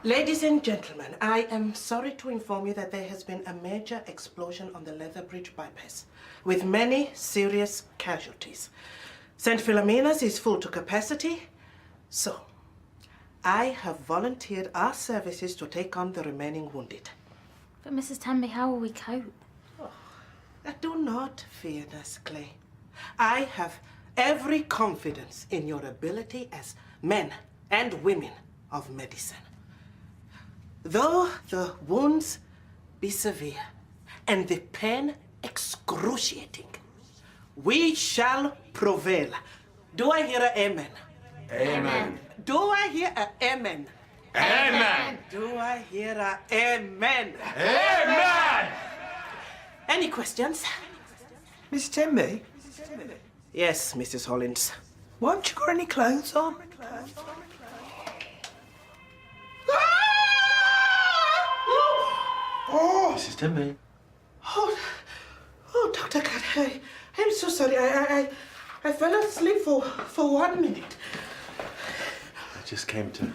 Ladies and gentlemen, I am sorry to inform you that there has been a major explosion on the Leatherbridge bypass, with many serious casualties. St. Philomena's is full to capacity, so I have volunteered our services to take on the remaining wounded. But Mrs. Tenby, how will we cope? Oh, do not fear, Nurse Clay. I have every confidence in your ability as men and women of medicine. Though the wounds be severe and the pain excruciating, we shall prevail. Do I hear an amen? Amen. Do I hear an amen? Amen. Do I hear an amen? Amen. Any questions? Miss Tenby? Yes, Mrs. Hollins. Why haven't you got any clothes on? Oh! Mrs. Tenby. Oh, Dr. Cat, I'm so sorry. I fell asleep for 1 minute. I just came to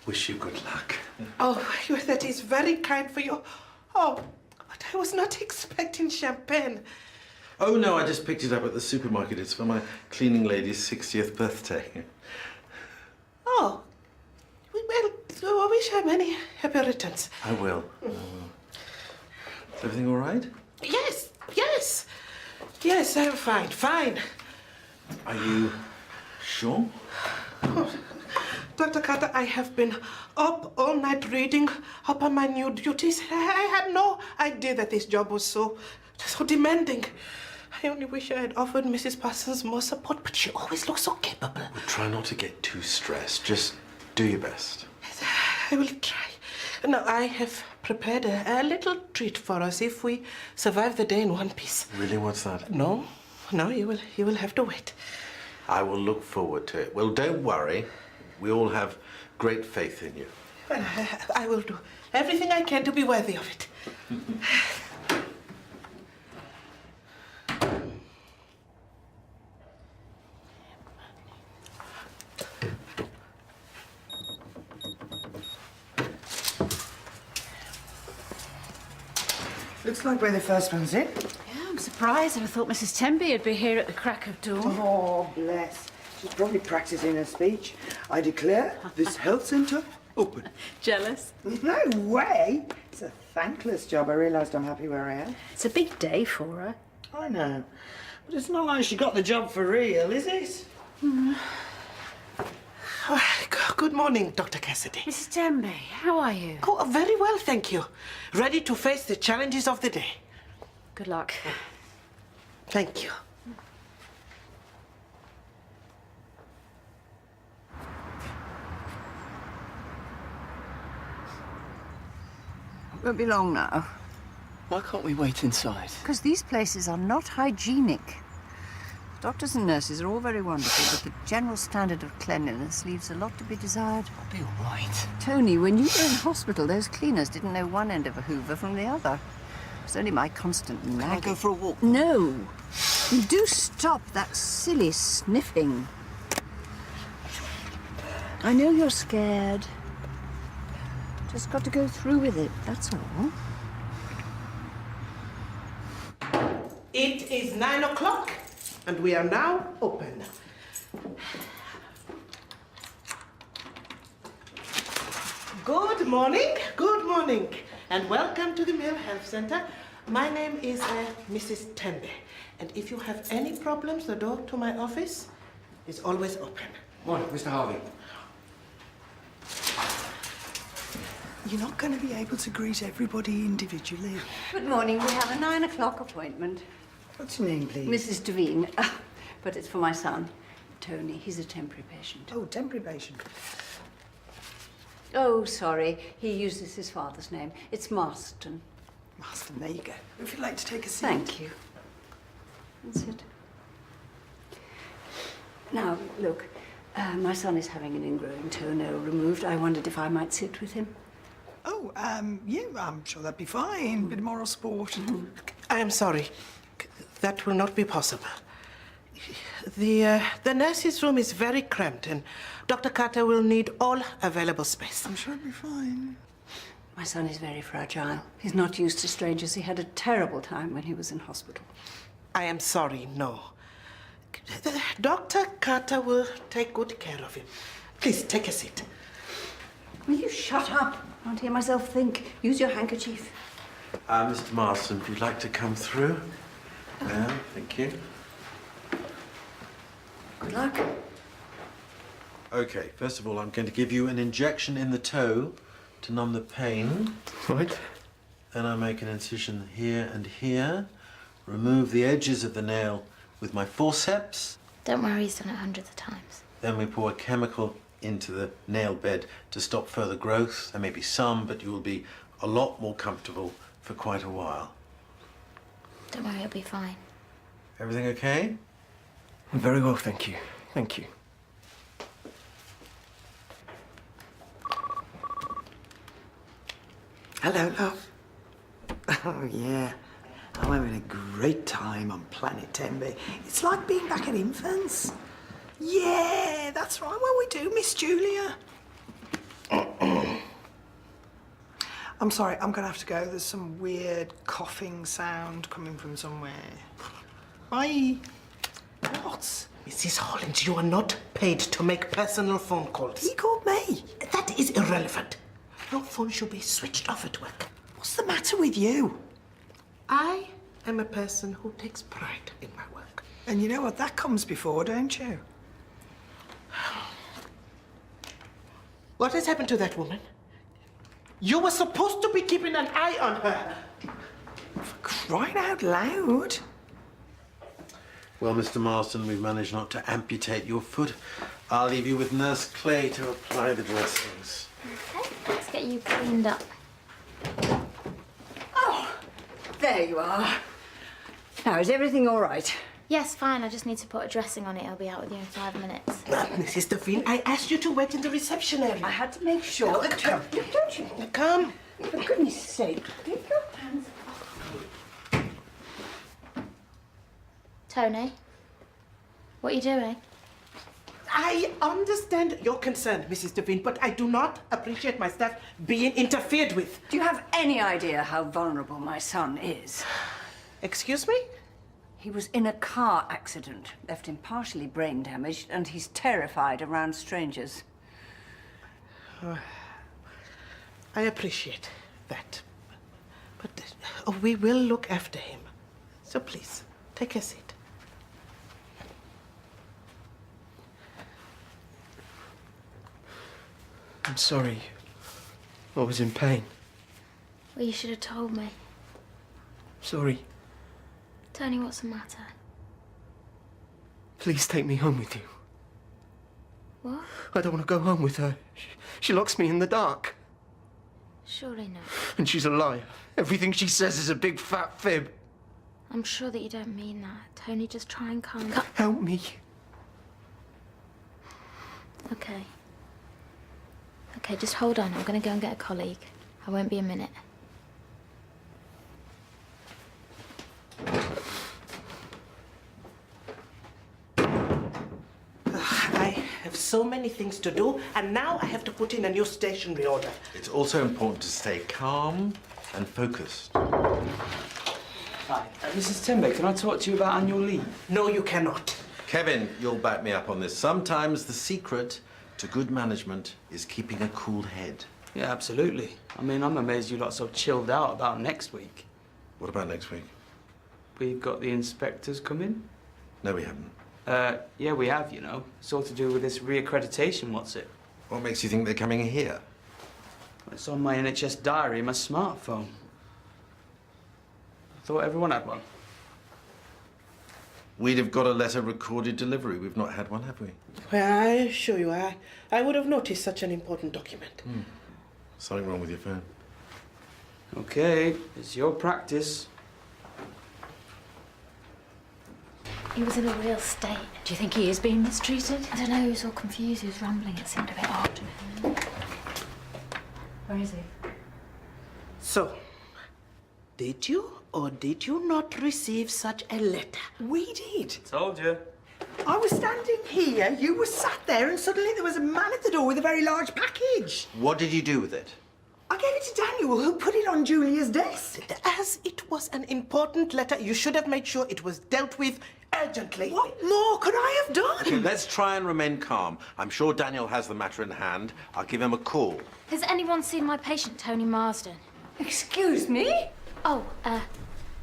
wish you good luck. Oh, that is very kind for you. Oh, but I was not expecting champagne. Oh, no, I just picked it up at the supermarket. It's for my cleaning lady's 60th birthday. Oh, well, I wish her many happy returns. I will. Is everything all right? Yes, yes. Yes, I'm fine. Are you sure? Oh, Dr. Carter, I have been up all night reading up on my new duties. I had no idea that this job was so demanding. I only wish I had offered Mrs. Parsons more support, but she always looks so capable. Well, try not to get too stressed. Just do your best. I will try. Now, I have prepared a little treat for us if we survive the day in one piece. Really? What's that? No, you will have to wait. I will look forward to it. Well, don't worry. We all have great faith in you. Well, I will do everything I can to be worthy of it. Looks like we're the first ones in. Yeah, I'm surprised. I thought Mrs. Tenby would be here at the crack of dawn. Oh, bless. She's probably practicing her speech. I declare this health centre open. Jealous? No way. It's a thankless job. I realised I'm happy where I am. It's a big day for her. I know. But it's not like she got the job for real, is it? Oh, good morning, Dr. Cassidy. Mrs. Tenby, how are you? Oh, very well, thank you. Ready to face the challenges of the day. Good luck. Thank you. Won't be long now. Why can't we wait inside? Because these places are not hygienic. Doctors and nurses are all very wonderful, but the general standard of cleanliness leaves a lot to be desired. I'll be all right. Tony, when you were in hospital, those cleaners didn't know one end of a hoover from the other. It was only my constant nagging. Can I go for a walk? No. You do stop that silly sniffing. I know you're scared. Just got to go through with it, that's all. It is 9 o'clock, and we are now open. Good morning, and welcome to the Mill Health Center. My name is Mrs. Tenby, and if you have any problems, the door to my office is always open. Morning, Mr. Harvey. You're not going to be able to greet everybody individually. Good morning. We have a 9 o'clock appointment. What's your name, please? Mrs. Devine. But it's for my son, Tony. He's a temporary patient. Oh, temporary patient. Oh, sorry. He uses his father's name. It's Marston. Marston, there you go. If you'd like to take a seat. Thank you. That's it. Now, look, my son is having an ingrowing toenail removed. I wondered if I might sit with him. Oh, yeah, I'm sure that'd be fine. Bit of moral sport. I am sorry. That will not be possible. The nurse's room is very cramped, and Dr. Carter will need all available space. I'm sure it'll be fine. My son is very fragile. He's not used to strangers. He had a terrible time when he was in hospital. I am sorry, no. Dr. Carter will take good care of him. Please, take a seat. Will you shut up? I can't hear myself think. Use your handkerchief. Mr. Marston, if you'd like to come through. Yeah, thank you. Good luck. Okay, first of all, I'm going to give you an injection in the toe to numb the pain. Right. Then I make an incision here and here. Remove the edges of the nail with my forceps. Don't worry, he's done it hundreds of times. Then we pour a chemical into the nail bed to stop further growth. There may be some, but you will be a lot more comfortable for quite a while. Don't worry, it'll be fine. Everything okay? Very well, thank you. Thank you. Hello, love. Oh, yeah. I'm having a great time on Planet Tenby. It's like being back at infants. Yeah, that's right. Well, we do, Miss Julia. I'm sorry, I'm going to have to go. There's some weird coughing sound coming from somewhere. Bye. What? Mrs. Hollins, you are not paid to make personal phone calls. He called me. That is irrelevant. Your phone should be switched off at work. What's the matter with you? I am a person who takes pride in my work. And you know what? That comes before, don't you? What has happened to that woman? You were supposed to be keeping an eye on her. For crying out loud. Well, Mr. Marston, we've managed not to amputate your foot. I'll leave you with Nurse Clay to apply the dressings. Okay, let's get you cleaned up. Oh, there you are. Now, is everything all right? Yes, fine. I just need to put a dressing on it. I'll be out with you in 5 minutes. Mrs. Devine, I asked you to wait in the reception area. I had to make sure that... Don't you... Come. For goodness sake, get your hands off me. Tony, what are you doing? I understand your concern, Mrs. Devine, but I do not appreciate my staff being interfered with. Do you have any idea how vulnerable my son is? Excuse me? He was in a car accident, left him partially brain damaged, and he's terrified around strangers. I appreciate that. But we will look after him. So please, take a seat. I'm sorry. I was in pain. Well, you should have told me. Sorry. Tony, what's the matter? Please take me home with you. What? I don't want to go home with her. She locks me in the dark. Surely not. And she's a liar. Everything she says is a big fat fib. I'm sure that you don't mean that. Tony, just try and calm... Help me. Okay. Okay, just hold on. I'm going to go and get a colleague. I won't be a minute. I have so many things to do, and now I have to put in a new stationery order. It's also important to stay calm and focused. Hi. Mrs. Timber, can I talk to you about annual leave? No, you cannot. Kevin, you'll back me up on this. Sometimes the secret to good management is keeping a cool head. Yeah, absolutely. I mean, I'm amazed you lot so chilled out about next week. What about next week? We've got the inspectors coming. No, we haven't. Yeah, we have, you know. It's all to do with this reaccreditation, what's it? What makes you think they're coming here? It's on my NHS diary and my smartphone. I thought everyone had one. We'd have got a letter recorded delivery. We've not had one, have we? Well, I assure you, I would have noticed such an important document. Something wrong with your phone? Okay, it's your practice. He was in a real state. Do you think he is being mistreated? I don't know, he was all confused. He was rambling. It seemed a bit odd. Where is he? So, did you or did you not receive such a letter? We did. Told you. I was standing here, you were sat there, and suddenly there was a man at the door with a very large package. What did you do with it? I gave it to Daniel, who put it on Julia's desk. As it was an important letter, you should have made sure it was dealt with urgently. What more could I have done? Okay, let's try and remain calm. I'm sure Daniel has the matter in hand. I'll give him a call. Has anyone seen my patient, Tony Marsden? Excuse me? Oh,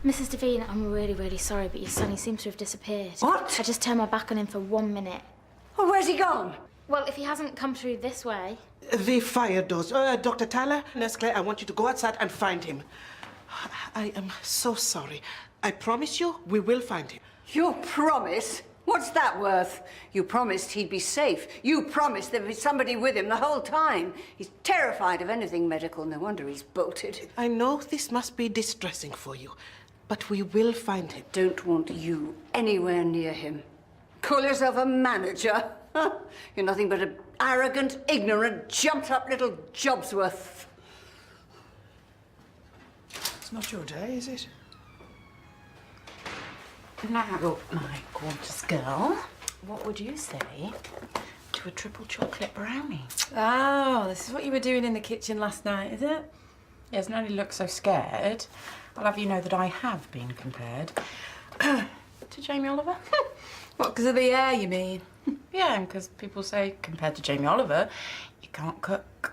Mrs. Devine, I'm really, really sorry, but your son, he seems to have disappeared. What? I just turned my back on him for 1 minute. Oh, where's he gone? Well, if he hasn't come through this way... The fire doors. Dr. Tyler, Nurse Claire, I want you to go outside and find him. I am so sorry. I promise you, we will find him. Your promise? What's that worth? You promised he'd be safe. You promised there'd be somebody with him the whole time. He's terrified of anything medical. No wonder he's bolted. I know this must be distressing for you, but we will find him. Don't want you anywhere near him. Call yourself a manager? Huh? You're nothing but an arrogant, ignorant, jumped-up little Jobsworth. It's not your day, is it? Now, my gorgeous girl, what would you say to a triple chocolate brownie? Oh, this is what you were doing in the kitchen last night, is it? Yes, no need to look so scared. I'll have you know that I have been compared to Jamie Oliver. What, because of the air, you mean? Yeah, and because people say, compared to Jamie Oliver, you can't cook.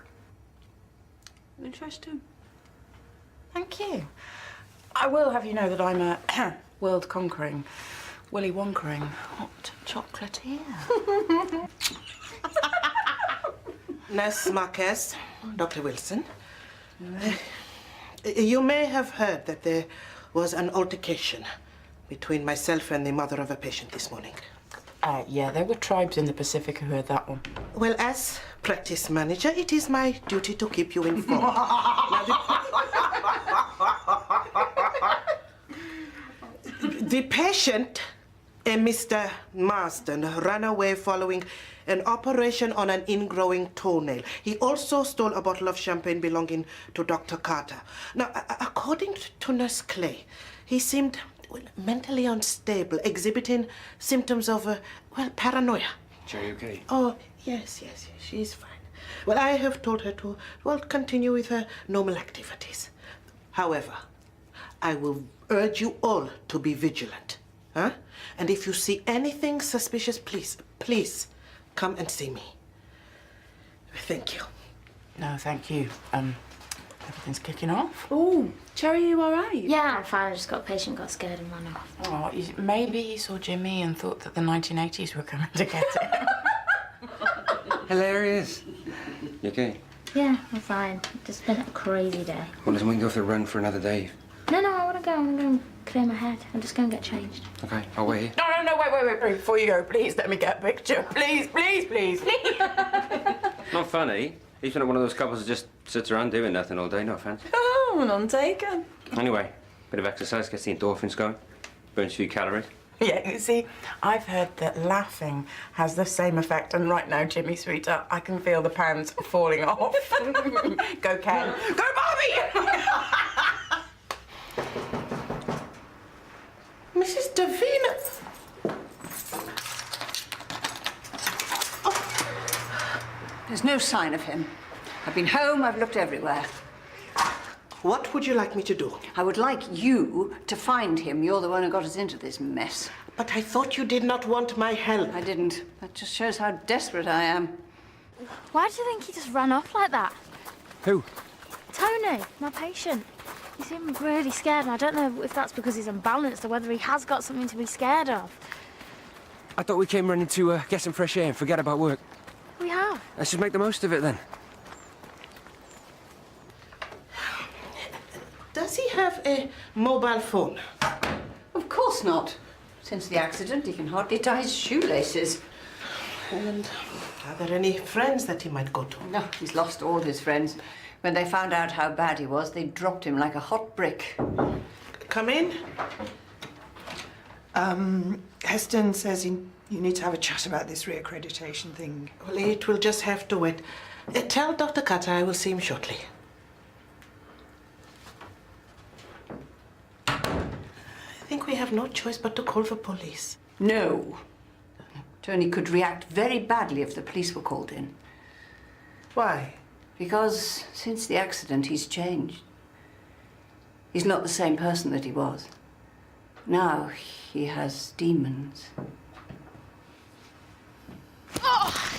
Interesting. Thank you. I will have you know that I'm a world-conquering, Willy Wonkering hot chocolatier. Nurse Marquez, Dr. Wilson. You may have heard that there was an altercation between myself and the mother of a patient this morning. Yeah, there were tribes in the Pacific who heard that one. Well, as practice manager, it is my duty to keep you informed. The patient, Mr. Marsden, ran away following an operation on an ingrowing toenail. He also stole a bottle of champagne belonging to Dr. Carter. Now, according to Nurse Clay, he seemed mentally unstable, exhibiting symptoms of, paranoia. Cherry, okay? Oh, yes, she's fine. Well, I have told her to, continue with her normal activities. However, I will urge you all to be vigilant, huh? And if you see anything suspicious, please come and see me. Thank you. No, thank you. Everything's kicking off. Oh, Cherry, you all right? Yeah, I'm fine. I just got a patient got scared and ran off. Oh, maybe he saw Jimmy and thought that the 1980s were coming to get him. Hilarious. You okay? Yeah, I'm fine. Just been a crazy day. Well, listen, we can go for a run for another day. No, I want to go. I'm going to clear my head. I'm just going to get changed. Okay, I'll wait here. No, wait. Before you go, please let me get a picture. Please. Not funny. He's one of those couples that just sits around doing nothing all day, no offence. Oh, none taken. Anyway, bit of exercise gets the endorphins going, burns a few calories. Yeah, you see, I've heard that laughing has the same effect, and right now, Jimmy, sweetheart, I can feel the pounds falling off. Go, Ken. Go, Bobby! Mrs. Davina. There's no sign of him. I've been home, I've looked everywhere. What would you like me to do? I would like you to find him. You're the one who got us into this mess. But I thought you did not want my help. I didn't. That just shows how desperate I am. Why do you think he just ran off like that? Who? Tony, my patient. He seemed really scared, and I don't know if that's because he's unbalanced or whether he has got something to be scared of. I thought we came running to get some fresh air and forget about work. We have. Let's just make the most of it then. Does he have a mobile phone? Of course not. Since the accident, he can hardly tie his shoelaces. And are there any friends that he might go to? No, he's lost all his friends. When they found out how bad he was, they dropped him like a hot brick. Come in. Heston says you need to have a chat about this reaccreditation thing. Well, it will just have to wait. Tell Dr. Carter I will see him shortly. I think we have no choice but to call for police. No. Tony could react very badly if the police were called in. Why? Because since the accident, he's changed. He's not the same person that he was. Now he has demons. Oh,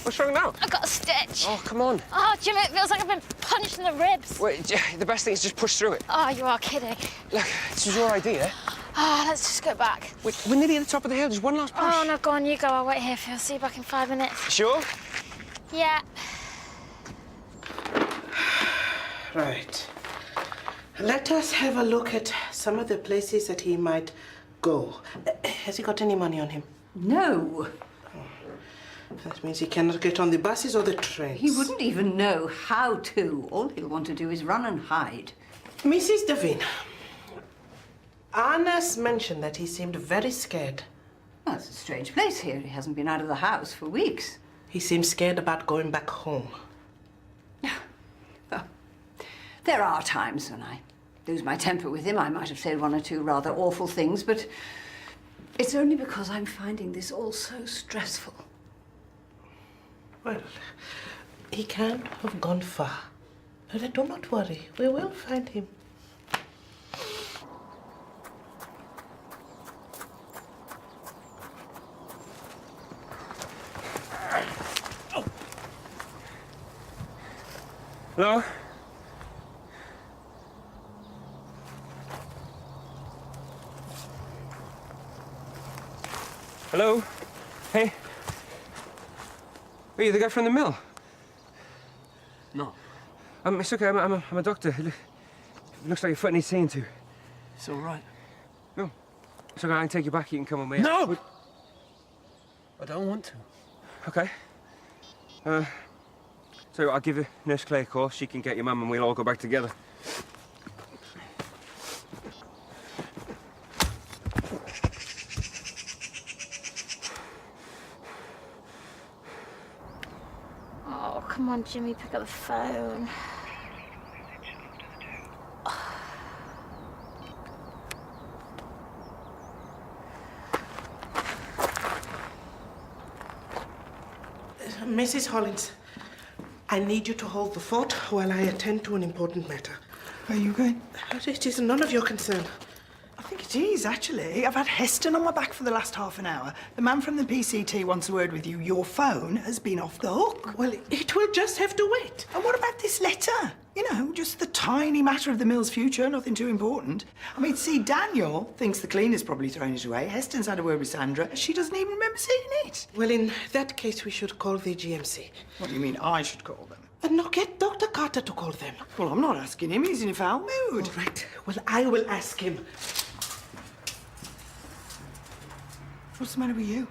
What's wrong now? I got a stitch. Oh, come on. Oh, Jimmy, it feels like I've been punched in the ribs. Wait, the best thing is just push through it. Oh, you are kidding. Look, this was your idea. Ah, let's just go back. Wait, we're nearly at the top of the hill. Just one last push. Oh, no, go on, you go. I'll wait here for you. I'll see you back in 5 minutes. Sure? Yeah. Right. Let us have a look at some of the places that he might go. Has he got any money on him? No. That means he cannot get on the buses or the trains. He wouldn't even know how to. All he'll want to do is run and hide. Mrs. Devine, Anna's mentioned that he seemed very scared. Well, it's a strange place here. He hasn't been out of the house for weeks. He seems scared about going back home. Well, there are times when I lose my temper with him. I might have said one or two rather awful things, but it's only because I'm finding this all so stressful. Well, he can't have gone far. But do not worry. We will find him. Hello? Hello? Hey? Are you the guy from the mill? No. It's okay, I'm a doctor. It looks like your foot needs seeing to. It's all right. No. It's okay, I can take you back, you can come with me. No! I don't want to. Okay. So I'll give Nurse Clay a call. She can get your mum and we'll all go back together. Oh, come on, Jimmy, pick up the phone. Mrs. Hollins, I need you to hold the fort while I attend to an important matter. Where are you going? It is none of your concern. I think it is, actually. I've had Heston on my back for the last half an hour. The man from the PCT wants a word with you. Your phone has been off the hook. Well, it will just have to wait. And what about this letter? You know, just the tiny matter of the mill's future, nothing too important. I mean, see, Daniel thinks the cleaner's probably thrown it away. Heston's had a word with Sandra. She doesn't even remember seeing it. Well, in that case, we should call the GMC. What do you mean I should call them? And no, get Dr. Carter to call them. Well, I'm not asking him. He's in a foul mood. All right. Well, I will ask him. What's the matter with you?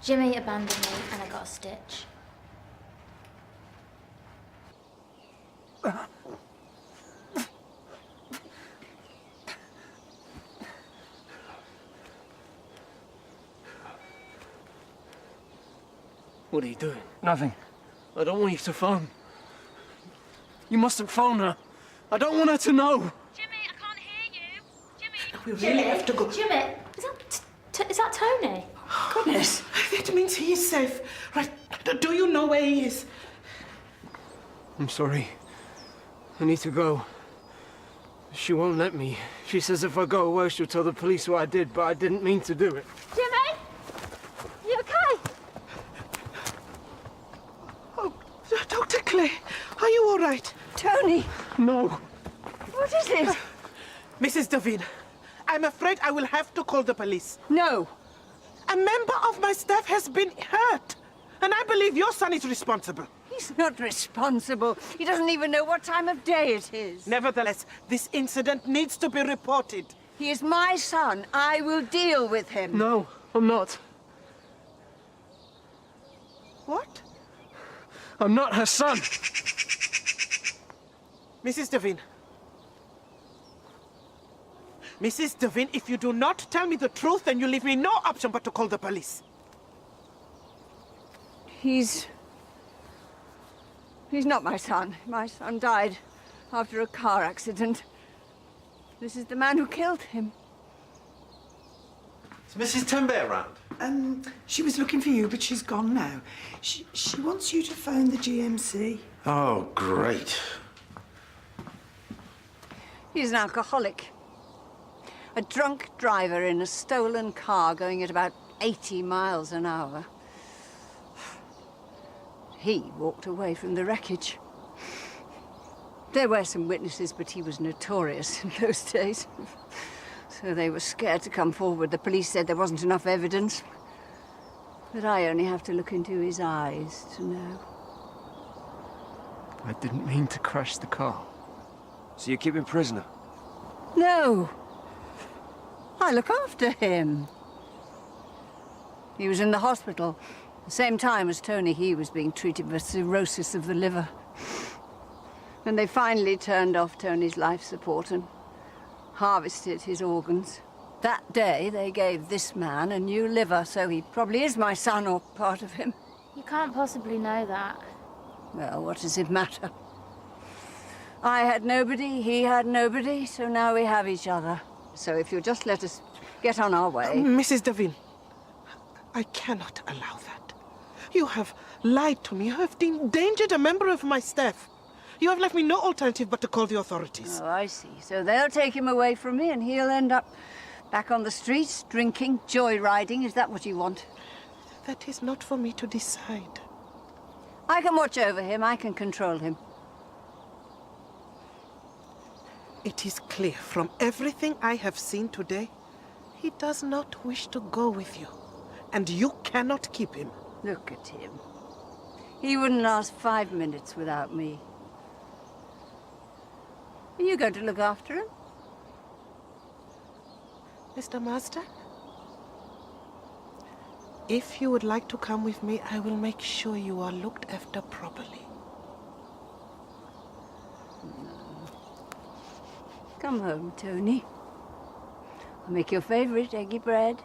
Jimmy abandoned me and I got a stitch. What are you doing? Nothing. I don't want you to phone. You mustn't phone her. I don't want her to know. Jimmy, I can't hear you. Jimmy. We really have to go. Jimmy, is that Tony? Goodness. That means he is safe. Right. Do you know where he is? I'm sorry. I need to go. She won't let me. She says if I go away, she'll tell the police what I did, but I didn't mean to do it. Jimmy? You okay? Oh, Dr. Clay, are you all right? Tony! No. What is it? Mrs. Devine, I'm afraid I will have to call the police. No. A member of my staff has been hurt, and I believe your son is responsible. He's not responsible. He doesn't even know what time of day it is. Nevertheless, this incident needs to be reported. He is my son. I will deal with him. No, I'm not. What? I'm not her son. Mrs. Devine. Mrs. Devine, if you do not tell me the truth, then you leave me no option but to call the police. He's not my son. My son died after a car accident. This is the man who killed him. Is Mrs. Tembe around? She was looking for you, but she's gone now. She wants you to phone the GMC. Oh, great. He's an alcoholic. A drunk driver in a stolen car going at about 80 miles an hour. He walked away from the wreckage. There were some witnesses, but he was notorious in those days. So they were scared to come forward. The police said there wasn't enough evidence. But I only have to look into his eyes to know. I didn't mean to crash the car. So you keep him prisoner? No. I look after him. He was in the hospital. The same time as Tony, he was being treated for cirrhosis of the liver. When they finally turned off Tony's life support and harvested his organs, that day they gave this man a new liver, so he probably is my son or part of him. You can't possibly know that. Well, what does it matter? I had nobody, he had nobody, so now we have each other. So if you'll just let us get on our way... Mrs. Devine, I cannot allow that. You have lied to me. You have endangered a member of my staff. You have left me no alternative but to call the authorities. Oh, I see. So they'll take him away from me and he'll end up back on the streets, drinking, joyriding. Is that what you want? That is not for me to decide. I can watch over him. I can control him. It is clear from everything I have seen today, he does not wish to go with you. And you cannot keep him. Look at him. He wouldn't last 5 minutes without me. Are you going to look after him? Mr. Marsden? If you would like to come with me, I will make sure you are looked after properly. Come home, Tony. I'll make your favorite eggy bread,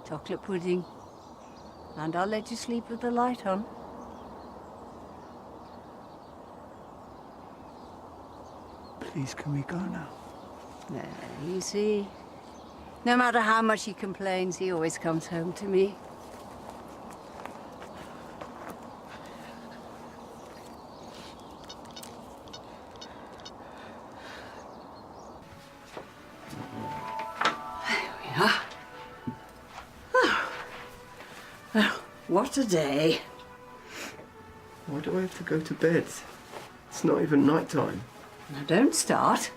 chocolate pudding, and I'll let you sleep with the light on. Please, can we go now? There, you see. No matter how much he complains, he always comes home to me. What a day. Why do I have to go to bed? It's not even night time. Now don't start.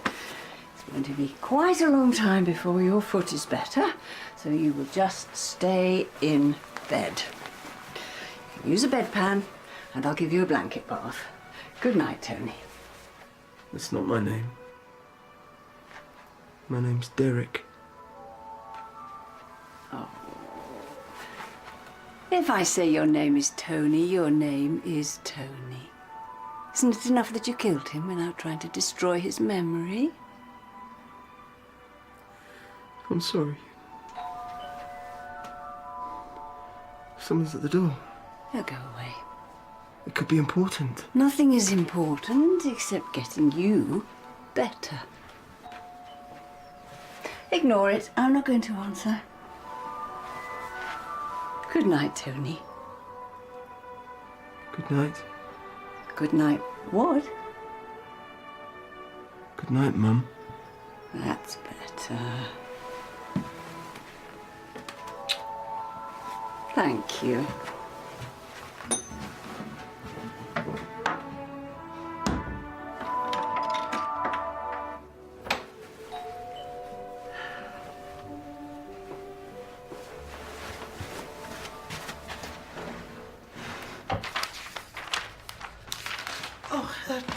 It's going to be quite a long time before your foot is better, so you will just stay in bed. Use a bedpan, and I'll give you a blanket bath. Good night, Tony. That's not my name. My name's Derek. Oh. If I say your name is Tony, your name is Tony. Isn't it enough that you killed him without trying to destroy his memory? I'm sorry. Someone's at the door. Now go away. It could be important. Nothing is important except getting you better. Ignore it. I'm not going to answer. Good night, Tony. Good night. Good night, what? Good night, Mum. That's better. Thank you.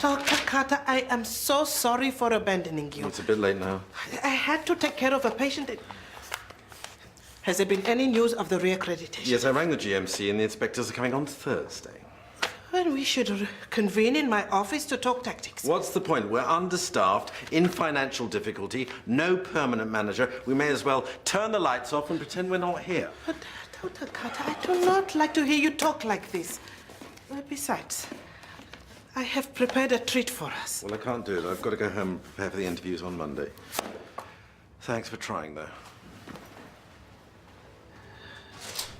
Dr. Carter, I am so sorry for abandoning you. It's a bit late now. I had to take care of a patient. Has there been any news of the reaccreditation? Yes, I rang the GMC and the inspectors are coming on Thursday. Well, we should convene in my office to talk tactics. What's the point? We're understaffed, in financial difficulty, no permanent manager. We may as well turn the lights off and pretend we're not here. But, Dr. Carter, I do not like to hear you talk like this. Besides, I have prepared a treat for us. Well, I can't do it. I've got to go home and prepare for the interviews on Monday. Thanks for trying, though.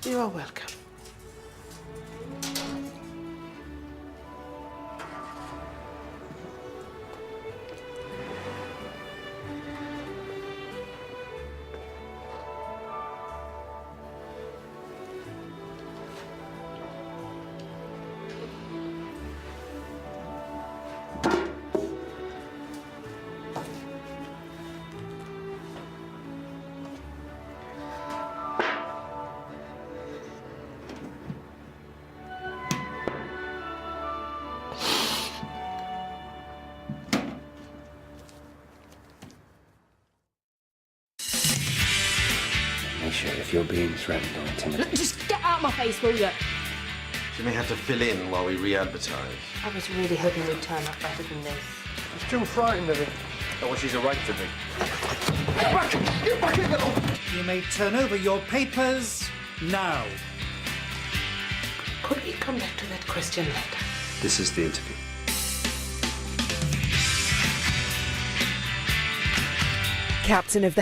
You are welcome. Misha, if you're being threatened or intimidated... Just get out of my face, will you? She may have to fill in while we re-advertise. I was really hoping we'd turn up better than this. She's too frightened of it. Oh, well, she's a right to be. Get back in the... You may turn over your papers now. Could we come back to that question later? This is the interview. Captain of the